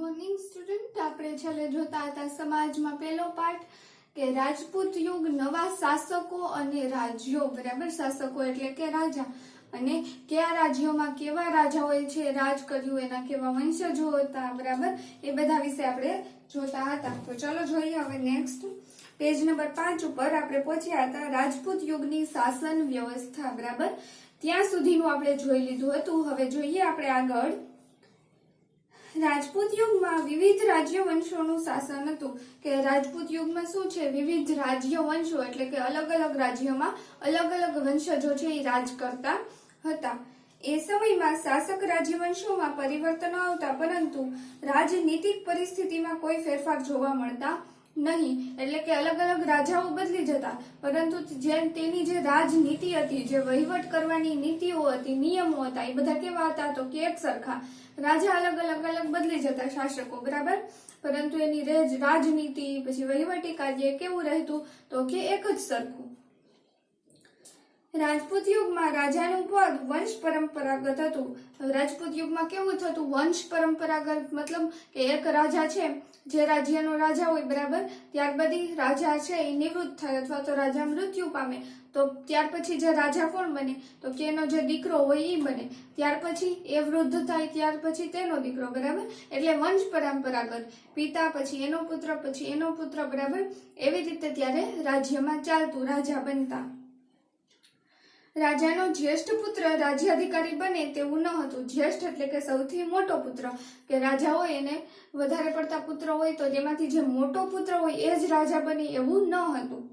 Morning student, આપણે છેલ્લે જોતા હતા સમાજમાં પહેલો પાઠ કે રાજપૂત યુગ, નવા શાસકો અને રાજ્યો. બરાબર, શાસકો એટલે કે રાજા, અને કયા રાજ્યોમાં કેવા રાજાઓએ છે રાજ કર્યું, એના કેવા વંશજો હતા. બરાબર, એ બધા વિશે આપણે જોતા હતા. તો ચલો જોઈએ હવે નેક્સ્ટ પેજ નંબર 5 ઉપર આપણે પહોંચ્યા હતા રાજપૂત યુગની શાસન વ્યવસ્થા. બરાબર, ત્યાં સુધીનું આપણે જોઈ લીધું હતું. હવે જોઈએ આપણે આગળ. રાજપૂત યુગમાં વિવિધ રાજ્ય વંશોનું શાસન હતું. કે રાજપૂત યુગમાં શું છે, વિવિધ રાજ્ય વંશો એટલે કે અલગ અલગ રાજ્યોમાં અલગ અલગ વંશજો છે એ રાજ કરતા હતા. એ સમયમાં શાસક રાજ્યવંશોમાં પરિવર્તનો આવતા, પરંતુ રાજનીતિક પરિસ્થિતિમાં કોઈ ફેરફાર જોવા મળતા નહીં. એટલે કે અલગ અલગ રાજાઓ બદલી જતા, પરંતુ તેની જે રાજનીતિ હતી, જે વહીવટ કરવાની નીતિઓ હતી, નિયમો હતા, એ બધા કેવા હતા તો કે એક સરખા. રાજા અલગ અલગ બદલી જતા શાસકો. બરાબર, પરંતુ એની રાજનીતિ પછી વહીવટી કાર્ય કેવું રહેતું તો કે એક જ સરખું. રાજપૂત યુગમાં રાજાનું પદ વંશ પરંપરાગત હતું. રાજપૂત યુગમાં કેવું થતું, વંશ પરંપરાગત, મતલબ કે એક રાજા છે, જે રાજ્યનો રાજા હોય. બરાબર, ત્યારબાદ રાજા છે એ નિવૃત્ત થાય અથવા તો રાજા મૃત્યુ પામે, તો ત્યાર પછી જે રાજા કોણ બને તો કે એનો જે દીકરો હોય એ બને. ત્યાર પછી એ વૃદ્ધ થાય, ત્યાર પછી તેનો દીકરો. બરાબર, એટલે વંશ પરંપરાગત, પિતા પછી એનો પુત્ર પછી એનો પુત્ર. બરાબર, એવી રીતે ત્યારે રાજ્યમાં ચાલતું, રાજા બનતા. રાજાનો જ્યેષ્ઠ પુત્ર રાજ્યાધિકારી બને તેવું ન હતું. જ્યેષ્ઠ એટલે કે સૌથી મોટો પુત્ર, કે રાજા હોય એને વધારે પડતા પુત્ર હોય તો તેમાંથી જે મોટો પુત્ર હોય એ જ રાજા બને એવું ન હતું.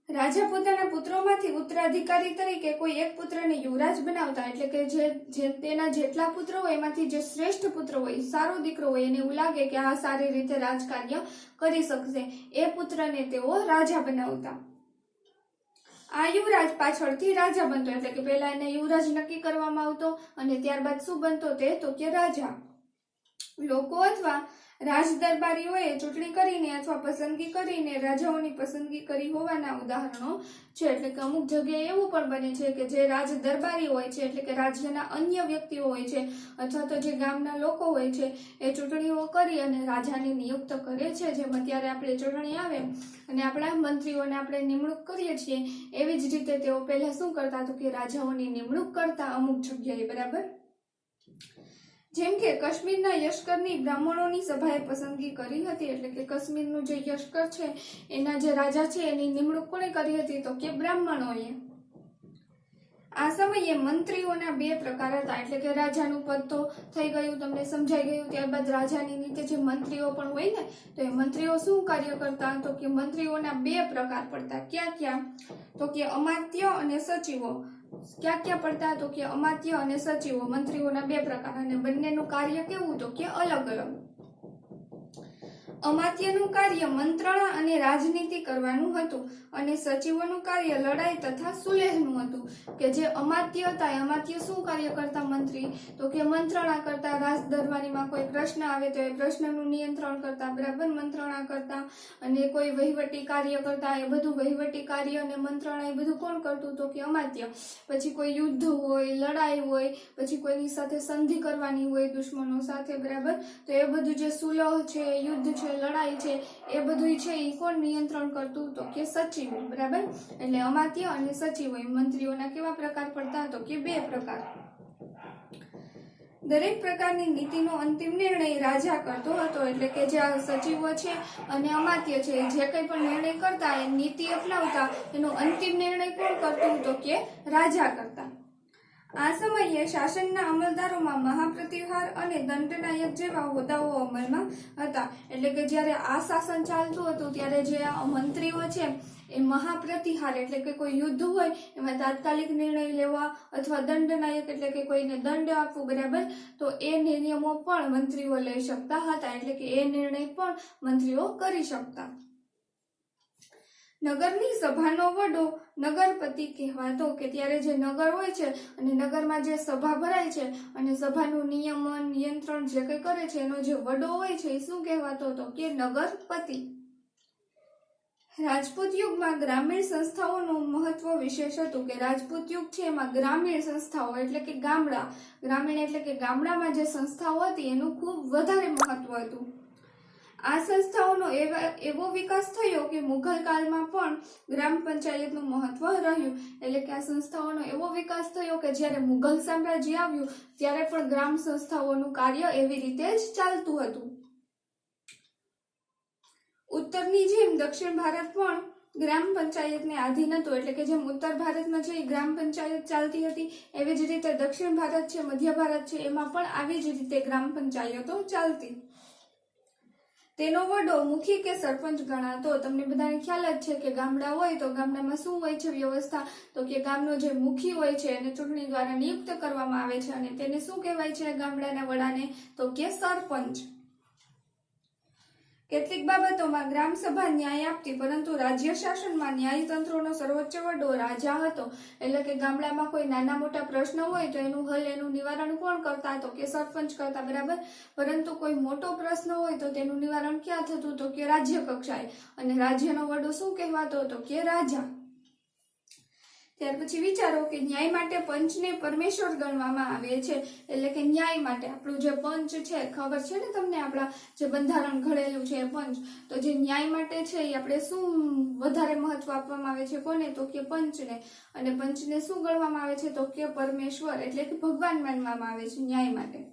રાજા પોતાના પુત્રોમાંથી ઉત્તરાધિકારી તરીકે કોઈ એક પુત્રને યુવરાજ બનાવતા. એટલે કે જે તેના જેટલા પુત્રો હોય એમાંથી જે શ્રેષ્ઠ પુત્ર હોય, સારો દીકરો હોય, એને એવું લાગે કે આ સારી રીતે રાજકાર્ય કરી શકશે, એ પુત્રને તેઓ રાજા બનાવતા. આ યુવરાજ પાછળથી રાજા બનતો. એટલે કે પહેલા એને યુવરાજ નક્કી કરવામાં આવતો અને ત્યારબાદ શું બનતો તે તો કે રાજા. લોકો અથવા રાજ દરબારીઓએ ચૂંટણી કરીને અથવા પસંદગી કરીને રાજાઓની પસંદગી કરી હોવાના ઉદાહરણો છે. એટલે કે અમુક જગ્યાએ એવું પણ બને છે કે જે રાજ દરબારી હોય છે, એટલે કે રાજ્યના અન્ય વ્યક્તિઓ હોય છે અથવા તો જે ગામના લોકો હોય છે, એ ચૂંટણીઓ કરી અને રાજાને નિયુક્ત કરે છે. જેમ અત્યારે આપણે ચૂંટણી આવે અને આપણા મંત્રીઓને આપણે નિમણૂક કરીએ છીએ, એવી જ રીતે તેઓ પહેલા શું કરતા તો કે રાજાઓની નિમણૂક કરતા અમુક જગ્યાએ. બરાબર, જેમ કે કાશ્મીરના યશકરની બ્રાહ્મણોની સભાએ પસંદગી કરી હતી. એટલે કે કાશ્મીરનું જે યશકર છે એના જે રાજા છે એની નિમણૂક કોણે કરી હતી તો કે બ્રાહ્મણોએ. આ સમયે મંત્રીઓના બે પ્રકાર હતા. એટલે કે રાજાનું પદ તો થઈ ગયું, તમને સમજાઈ ગયું. ત્યારબાદ રાજાની નીચે જે મંત્રીઓ પણ હોય ને, તો એ મંત્રીઓ શું કાર્ય કરતા તો કે મંત્રીઓના બે પ્રકાર પડતા. ક્યાં ક્યાં તો કે અમાત્ય અને સચિવો. ક્યાં ક્યાં પડતા તો કે અમાત્ય અને સચિવો, મંત્રીઓના બે પ્રકાર, અને બંનેનું કાર્ય કેવું તો કે અલગ અલગ. અમાત્યનું કાર્ય મંત્રણા અને રાજનીતિ કરવાનું હતું, અને સચિવોનું કાર્ય લડાઈ તથા સુલેહનું હતું. કે જે અમાત્ય હતા, અમાત્ય શું કાર્ય કરતા મંત્રી તો કે મંત્રણા કરતા. રાજ દરબારીમાં કોઈ પ્રશ્ન આવે તો એ પ્રશ્નનું નિયંત્રણ કરતા. બરાબર, મંત્રણા કરતા. અને કોઈ વહીવટી કાર્ય કરતા, એ બધું વહીવટી કાર્ય અને મંત્રણા એ બધું કોણ કરતું તો કે અમાત્ય. પછી કોઈ યુદ્ધ હોય, લડાઈ હોય, પછી કોઈની સાથે સંધિ કરવાની હોય દુશ્મનો સાથે. બરાબર, તો એ બધું જે સુલહ છે, યુદ્ધ છે, લડાઈ છે, એ બધું છે એ કોણ નિયંત્રણ કરતું તો કે સચિવો. બરાબર, એટલે અમાત્ય અને સચિવો એ મંત્રીઓના કેવા પ્રકાર પડતા તો કે બે પ્રકાર. દરેક પ્રકારની નીતિનો અંતિમ નિર્ણય રાજા કરતો હતો. એટલે કે જે સચિવો છે અને અમાત્ય છે, જે કંઈ પણ નિર્ણય કરતા, એ નીતિ અપનાવતા, એનો અંતિમ નિર્ણય કોણ કરતું તો કે રાજા કરતા. આ સમયે શાસનના અમલદારોમાં મહાપ્રતિહાર અને દંડનાયક જેવા હોદ્દાઓ અમલમાં હતા. એટલે કે જ્યારે આ શાસન ચાલતું હતું ત્યારે જે મંત્રીઓ છે એ મહાપ્રતિહાર એટલે કે કોઈ યુદ્ધ હોય એમાં તાત્કાલિક નિર્ણય લેવા, અથવા દંડનાયક એટલે કે કોઈને દંડ આપવો. બરાબર, તો એ નિયમો પણ મંત્રીઓ લઈ શકતા હતા. એટલે કે એ નિર્ણય પણ મંત્રીઓ કરી શકતા. નગરની સભાનો વડો નગરપતિ કહેવાતો. કે ત્યારે જે નગર હોય છે અને નગરમાં જે સભા ભરાય છે અને સભાનું નિયમન નિયંત્રણ જે કંઈ કરે છે એનો જે વડો હોય છે એ શું કહેવાતો હતો કે નગરપતિ. રાજપૂત યુગમાં ગ્રામીણ સંસ્થાઓનું મહત્વ વિશેષ હતું કે રાજપૂત યુગ છે એમાં ગ્રામીણ સંસ્થાઓ એટલે કે ગ્રામીણ એટલે કે ગામડામાં જે સંસ્થાઓ હતી એનું ખૂબ વધારે મહત્વ હતું. આ સંસ્થાઓનો એવો વિકાસ થયો કે મુઘલ કાળમાં પણ ગ્રામ પંચાયતનું મહત્વ રહ્યું. એટલે કે આ સંસ્થાઓનો એવો વિકાસ થયો કે જ્યારે મુઘલ સામ્રાજ્ય આવ્યું ત્યારે પણ ગ્રામ સંસ્થાઓનું કાર્ય એવી રીતે જ ચાલતું હતું. ઉત્તરની જેમ દક્ષિણ ભારત પણ ગ્રામ પંચાયતને આધીન હતું. એટલે કે જેમ ઉત્તર ભારતમાં જે ગ્રામ પંચાયત ચાલતી હતી એવી જ રીતે દક્ષિણ ભારત છે, મધ્ય ભારત છે એમાં પણ આવી જ રીતે ગ્રામ પંચાયતો ચાલતી. તેનો વડો મુખી કે સરપંચ ગણાતો. તમને બધાને ખ્યાલ જ છે કે ગામડા હોય તો ગામડામાં શું હોય છે વ્યવસ્થા, તો કે ગામનો જે મુખી હોય છે એને ચૂંટણી દ્વારા નિયુક્ત કરવામાં આવે છે અને તેને શું કહેવાય છે ગામડાના વડાને, તો કે સરપંચ. કેટલીક બાબતોમાં ગ્રામ સભા ન્યાય આપતી, પરંતુ રાજ્ય શાસનમાં ન્યાયતંત્રનો સર્વોચ્ચ વડો રાજા હતો. એટલે કે ગામડામાં કોઈ નાના મોટા પ્રશ્ન હોય તો એનું નિવારણ કોણ કરતા, તો કે સરપંચ કરતા, બરાબર. પરંતુ કોઈ મોટો પ્રશ્ન હોય તો તેનું નિવારણ ક્યાં થતું, તો કે રાજ્ય કક્ષાએ, અને રાજ્યનો વડો શું કહેવાતો, તો કે રાજા. ત્યાર પછી વિચારો કે ન્યાય માટે પંચને પરમેશ્વર ગણવામાં આવે છે. એટલે કે ન્યાય માટે આપણું જે પંચ છે, ખબર છે ને તમને, આપણા જે બંધારણ ઘડેલું છે પંચ, તો જે ન્યાય માટે છે એ આપણે શું વધારે મહત્વ આપવામાં આવે છે, કોને, તો કે પંચને. અને પંચને શું ગણવામાં આવે છે, તો કે પરમેશ્વર એટલે કે ભગવાન માનવામાં આવે છે ન્યાય માટે.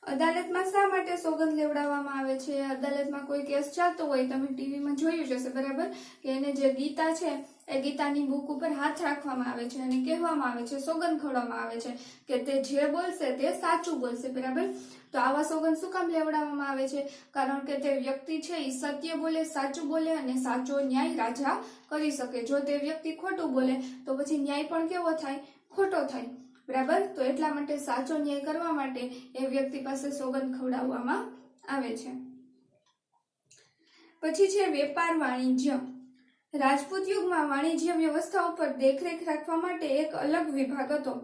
અદાલતમાં શા માટે સોગંદ લેવડાવવામાં આવે છે? અદાલતમાં કોઈ કેસ ચાલતો હોય, તમે ટીવીમાં જોયું જશે, બરાબર, કે એને જે ગીતા છે એ ગીતાની બુક ઉપર હાથ રાખવામાં આવે છે અને કહેવામાં આવે છે, સોગંદ ખવડાવવામાં આવે છે કે તે જે બોલશે તે સાચું બોલશે, બરાબર. તો આવા સોગંદ શું કામ લેવડાવવામાં આવે છે? કારણ કે તે વ્યક્તિ છે એ સત્ય બોલે, સાચું બોલે અને સાચો ન્યાય રાજા કરી શકે. જો તે વ્યક્તિ ખોટું બોલે તો પછી ન્યાય પણ કેવો થાય, ખોટો થાય, બરાબર. તો એટલા માટે સાચો ન્યાય કરવા માટે એ વ્યક્તિ પાસે સોગંદ ખવડાવવામાં આવે છે. પછી છે વેપાર વાણિજ્ય. રાજપૂત યુગમાં વાણિજ્ય વ્યવસ્થા ઉપર દેખરેખ રાખવા માટે એક અલગ વિભાગ હતો.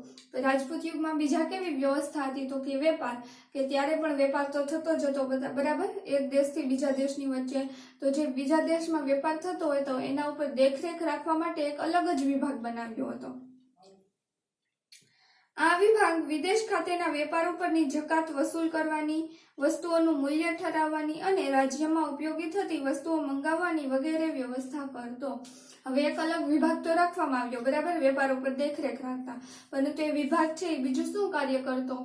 રાજપૂત યુગમાં બીજા કેવી વ્યવસ્થા હતી, તો કે વેપાર, કે ત્યારે પણ વેપાર તો થતો જ હતો, બરાબર, એક દેશથી બીજા દેશની વચ્ચે. તો જે બીજા દેશમાં વેપાર થતો હોય તો એના ઉપર દેખરેખ રાખવા માટે એક અલગ જ વિભાગ બનાવ્યો હતો. આ વિભાગ વિદેશ ખાતેના વેપાર ઉપરની જકાત વસૂલ કરવાની, વસ્તુઓનું મૂલ્ય ઠરાવવાની અને રાજ્યમાં ઉપયોગી થતી વસ્તુઓ મંગાવવાની વગેરે વ્યવસ્થા કરતો. હવે એક અલગ વિભાગ તો રાખવામાં આવ્યો, બરાબર, વેપાર ઉપર દેખરેખ રાખતા, પરંતુ એ વિભાગ છે એ બીજું શું કાર્ય કરતો,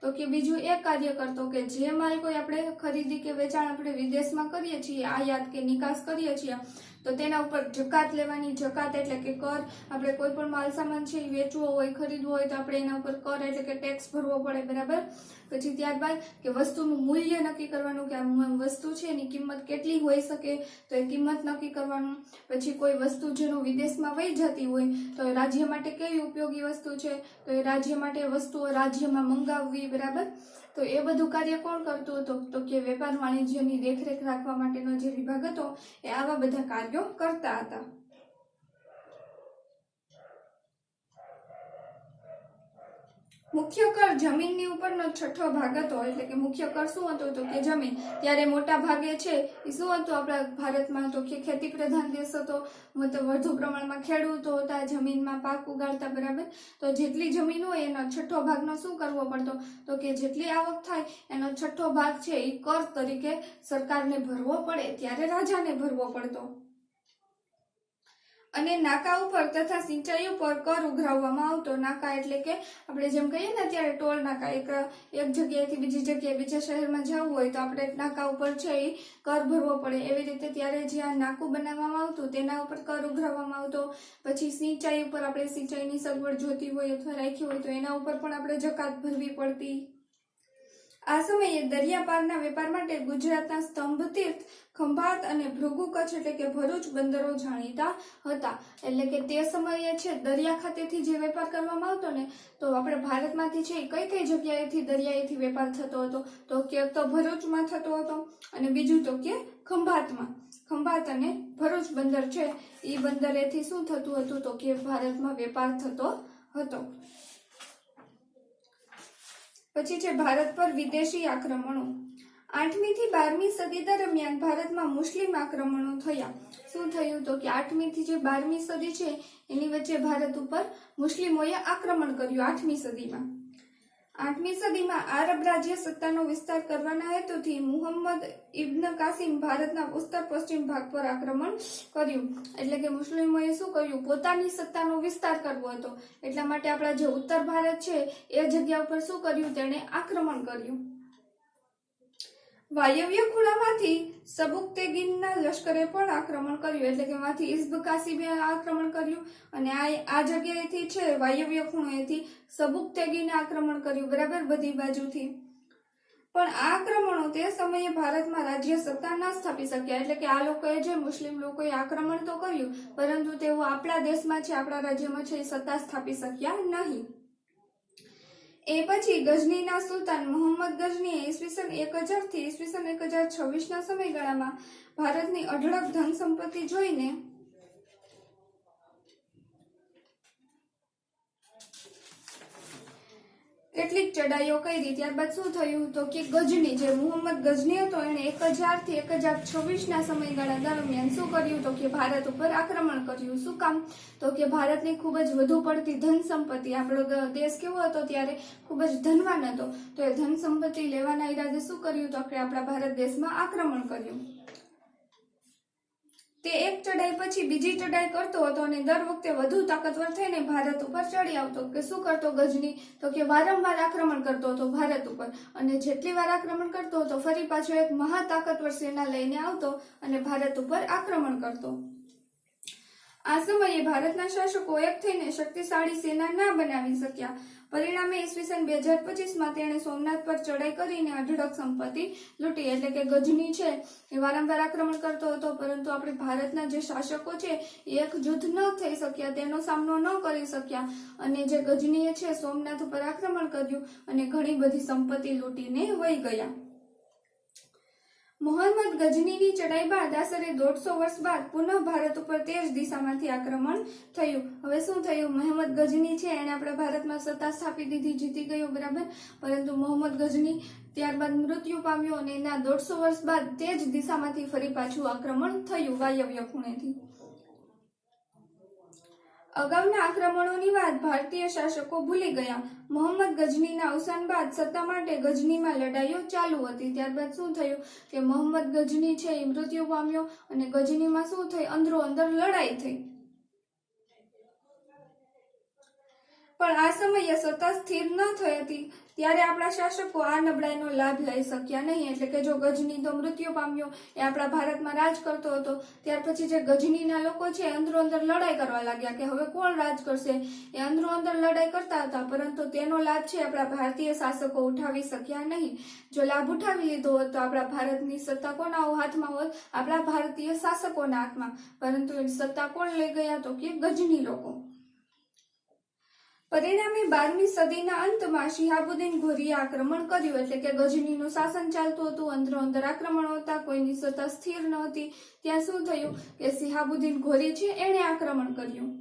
તો કે બીજું એ કાર્ય કરતો કે જે માલ કોઈ આપણે ખરીદી કે વેચાણ આપણે વિદેશમાં કરીએ છીએ, આયાત કે નિકાસ કરીએ છીએ, તો તેના ઉપર જકાત લેવાની. જકાત એટલે કે કર. આપણે કોઈ પણ માલ સામાન છે એ વેચવો હોય, ખરીદવો હોય તો આપણે એના ઉપર કર એટલે કે ટેક્સ ભરવો પડે, બરાબર. પછી ત્યારબાદ કે વસ્તુનું મૂલ્ય નક્કી કરવાનું, કે આ વસ્તુ છે એની કિંમત કેટલી હોઈ શકે, તો એ કિંમત નક્કી કરવાનું. પછી કોઈ વસ્તુ જેનો વિદેશમાં વહી જતી હોય તો એ રાજ્ય માટે કેવી ઉપયોગી વસ્તુ છે, તો એ રાજ્ય માટે વસ્તુઓ રાજ્યમાં મંગાવવી, બરાબર. તો એ બધું કાર્ય કોણ કરતું હતું, તો કે વેપાર વાણિજ્યની દેખરેખ રાખવા માટેનો જે વિભાગ હતો એ આવા બધા કાર્યો કરતા હતા. મુખ્ય કર જમીનની ઉપરનો છઠ્ઠો ભાગ હતો. એટલે કે મુખ્ય કર શું હતો, તો કે જમીન. ત્યારે મોટા ભાગે છે એ શું હતું આપણા ભારતમાં, તો કે ખેતી પ્રધાન દેશ હતો, મતલબ વધુ પ્રમાણમાં ખેડૂતો હતા, જમીનમાં પાક ઉગાડતા, બરાબર. તો જેટલી જમીન હોય એનો છઠ્ઠો ભાગનો શું કરવો પડતો, તો કે જેટલી આવક થાય એનો છઠ્ઠો ભાગ છે એ કર તરીકે સરકારને ભરવો પડે, ત્યારે રાજાને ભરવો પડતો. અને નાકા ઉપર તથા સિંચાઈ ઉપર કર ઉઘરાવવામાં આવતો. નાકા એટલે કે આપણે જેમ કહીએ ને અત્યારે ટોલ નાકા, એક જગ્યાએથી બીજી જગ્યાએ બીજા શહેરમાં જવું હોય તો આપણે નાકા ઉપર છે એ કર ભરવો પડે. એવી રીતે ત્યારે જ્યાં નાકું બનાવવામાં આવતું તેના ઉપર કર ઉઘરાવવામાં આવતો. પછી સિંચાઈ ઉપર આપણે સિંચાઈની સગવડ જોતી હોય અથવા રાખી હોય તો એના ઉપર પણ આપણે જકાત ભરવી પડતી. આ સમયે દરિયાપારના વેપાર માટે ગુજરાતના સ્તંભ તીર્થ, ખંભાત અને ભૃગુ કચ્છ એટલે કે ભરૂચ બંદરો જાણીતા હતા. એટલે કે તે સમયે છે દરિયા ખાતેથી જે વેપાર કરવામાં આવતો ને, તો આપણે ભારતમાંથી છે કઈ કઈ જગ્યાએથી દરિયાએથી વેપાર થતો હતો, તો કે તો ભરૂચમાં થતો હતો અને બીજું તો કે ખંભાતમાં. ખંભાત અને ભરૂચ બંદર છે એ બંદરેથી શું થતું હતું, તો કે ભારતમાં વેપાર થતો હતો. પછી છે ભારત પર વિદેશી આક્રમણો. 8મી થી 12મી સદી દરમિયાન ભારતમાં મુસ્લિમ આક્રમણો થયા. શું થયું? તો કે 8મી થી જે 12મી સદી છે એની વચ્ચે ભારત ઉપર મુસ્લિમોએ આક્રમણ કર્યું. 8મી સદીમાં 8મી સદીમાં આરબ રાજ્ય સત્તાનો વિસ્તાર કરવાના હેતુથી મુહમ્મદ ઇબ્ન કાસિમ ભારતના ઉત્તર પશ્ચિમ ભાગ પર આક્રમણ કર્યું. એટલે કે મુસ્લિમોએ શું કર્યું? પોતાની સત્તાનો વિસ્તાર કરવો હતો. એટલા માટે આપણા જે ઉત્તર ભારત છે એ જગ્યા ઉપર શું કર્યું? તેણે આક્રમણ કર્યું. વાયવ્ય ખૂણામાંથી સબુક્તેગીનના લશ્કરે પણ આક્રમણ કર્યું. એટલે કે માંથી ઇબ્ન કાસિમે આક્રમણ કર્યું અને આ જગ્યાએથી છે વાયવ્ય ખૂણેથી સબુક્તેગીને આક્રમણ કર્યું. બરાબર, બધી બાજુથી. પણ આ આક્રમણો તે સમયે ભારતમાં રાજ્ય સત્તા ન સ્થાપી શક્યા. એટલે કે આ લોકોએ જે મુસ્લિમ લોકોએ આક્રમણ તો કર્યું, પરંતુ તેઓ આપણા દેશમાં છે, આપણા રાજ્યમાં છે, સત્તા સ્થાપી શક્યા નહીં. એ પછી ગઝનીના સુલતાન મોહમ્મદ ગઝનીએ ઈસવીસન 1000 થી ઈસવીસન 1026 ના સમયગાળામાં ભારતની અઢળક ધન સંપત્તિ જોઈને કેટલીક ચડાઈઓ કરી. ત્યારબાદ શું થયું? તો કે ગઝની, જે મોહમ્મદ ગઝની હતો, એને 1000 થી 1026 ના સમયગાળા દરમિયાન શું કર્યું? તો કે ભારત ઉપર આક્રમણ કર્યું. શું કામ? તો કે ભારતની ખૂબ જ વધુ પડતી ધન સંપત્તિ, આપણો દેશ કેવો હતો ત્યારે? ખૂબ જ ધનવાન હતો. તો એ ધન સંપત્તિ લેવાના ઈરાદે શું કર્યું? તો કે આપણા ભારત દેશમાં આક્રમણ કર્યું. તે એક ચડાઈ પછી બીજી ચડાઈ કરતો હતો અને દર વખતે વધુ તાકાતવર થઈને ભારત ઉપર ચડી આવતો. કે શું કરતો ગઝની? તો કે વારંવાર આક્રમણ કરતો હતો ભારત ઉપર, અને જેટલી વાર આક્રમણ કરતો હતો ફરી પાછો એક મહા તાકાતવર સેના લઈને આવતો અને ભારત ઉપર આક્રમણ કરતો. આ સમયે ભારતના શાસકો એક થઈને શક્તિશાળી સેના ના બનાવી શક્યા. પરિણામે ઈસવીસન 2025માં તેણે સોમનાથ પર ચડાઈ કરીને અઢળક સંપત્તિ લૂંટી. એટલે કે ગઝની છે એ વારંવાર આક્રમણ કરતો હતો, પરંતુ આપણે ભારતના જે શાસકો છે એ એક જૂથ ન થઈ શક્યા, તેનો સામનો ન કરી શક્યા, અને જે ગઝનીએ છે સોમનાથ ઉપર આક્રમણ કર્યું અને ઘણી બધી સંપત્તિ લૂંટીને વહી ગયા. મોહમ્મદ ગઝનીની ચડાઈ બાદ આશરે 150 વર્ષ બાદ પુનઃ ભારત ઉપર તે જ દિશામાંથી આક્રમણ થયું. હવે શું થયું? મોહમ્મદ ગઝની છે એને આપણા ભારતમાં સત્તા સ્થાપી દીધી, જીતી ગયો. બરાબર, પરંતુ મોહમ્મદ ગઝની ત્યારબાદ મૃત્યુ પામ્યો અને એના 150 વર્ષ બાદ તે જ દિશામાંથી ફરી પાછું આક્રમણ થયું વાયવ્ય ખૂણેથી. અગાઉના આક્રમણોની વાત ભારતીય શાસકો ભૂલી ગયા. મોહમ્મદ ગઝનીના અવસાન બાદ સત્તા માટે ગઝનીમાં લડાઈઓ ચાલુ હતી. ત્યારબાદ શું થયું? કે મોહમ્મદ ગઝની છે એ મૃત્યુ પામ્યો અને ગઝનીમાં શું થઈ? અંદરો અંદર લડાઈ થઈ. પણ આ સમયે સત્તા સ્થિર ન થઈ હતી ત્યારે આપણા શાસકો આ નબળાઈનો લાભ લઈ શક્યા નહીં. એટલે કે જો ગઝની તો મૃત્યુ પામ્યો, એ આપણા ભારતમાં રાજ કરતો હતો, ત્યાર પછી જે ગઝનીના લોકો છે અંદરો અંદર લડાઈ કરવા લાગ્યા કે હવે કોણ રાજ કરશે. એ અંદરો અંદર લડાઈ કરતા હતા, પરંતુ તેનો લાભ છે આપણા ભારતીય શાસકો ઉઠાવી શક્યા નહીં. જો લાભ ઉઠાવી લીધો હોત તો આપણા ભારતની સત્તા કોના હાથમાં હોત? આપણા ભારતીય શાસકોના હાથમાં. પરંતુ એ સત્તા કોણ લઈ ગયા? તો કે ગઝની લોકો. પરિણામે 12મી સદીના અંતમાં શિહાબુદ્દીન ઘોરીએ આક્રમણ કર્યું. એટલે કે ગઝનીનું શાસન ચાલતું હતું, અંદરો અંદર આક્રમણો હતા, કોઈની સત્તા સ્થિર ન હતી. ત્યાં શું થયું? કે શિહાબુદ્દીન ઘોરી છે એણે આક્રમણ કર્યું.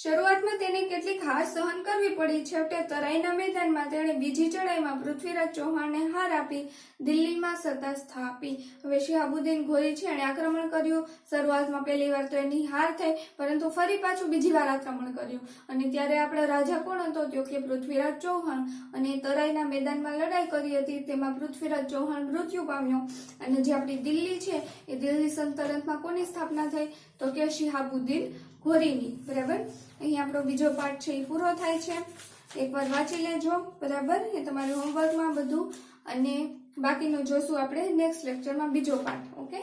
શરૂઆતમાં તેને કેટલીક હાર સહન કરવી પડી. છેવટે તરાઈના મેદાનમાં તેણે બીજી ચડાઈમાં પૃથ્વીરાજ ચૌહાણને હાર આપી દિલ્હીમાં સત્તા સ્થાપી. હવે શિહાબુદ્દીન ઘોરી છે એણે આક્રમણ કર્યું. શરૂઆતમાં પહેલી વાર તો એની હાર થઈ, પરંતુ ફરી પાછું બીજી વાર આક્રમણ કર્યું. અને ત્યારે આપણા રાજા કોણ હતો? તો કે પૃથ્વીરાજ ચૌહાણ. અને તરાઈના મેદાનમાં લડાઈ કરી હતી, તેમાં પૃથ્વીરાજ ચૌહાણ મૃત્યુ પામ્યો. અને જે આપણી દિલ્હી છે એ દિલ્હી સલ્તનતમાં કોની સ્થાપના થઈ? તો કે શિહાબુદ્દીન ઘોરીની. બરાબર, અહીં આપણો બીજો પાઠ છે એ પૂરો થાય છે. એકવાર વાંચી લેજો. બરાબર, એ તમારું હોમવર્કમાં બધું, અને બાકીનું જોશું આપણે નેક્સ્ટ લેક્ચરમાં બીજો પાઠ. ઓકે.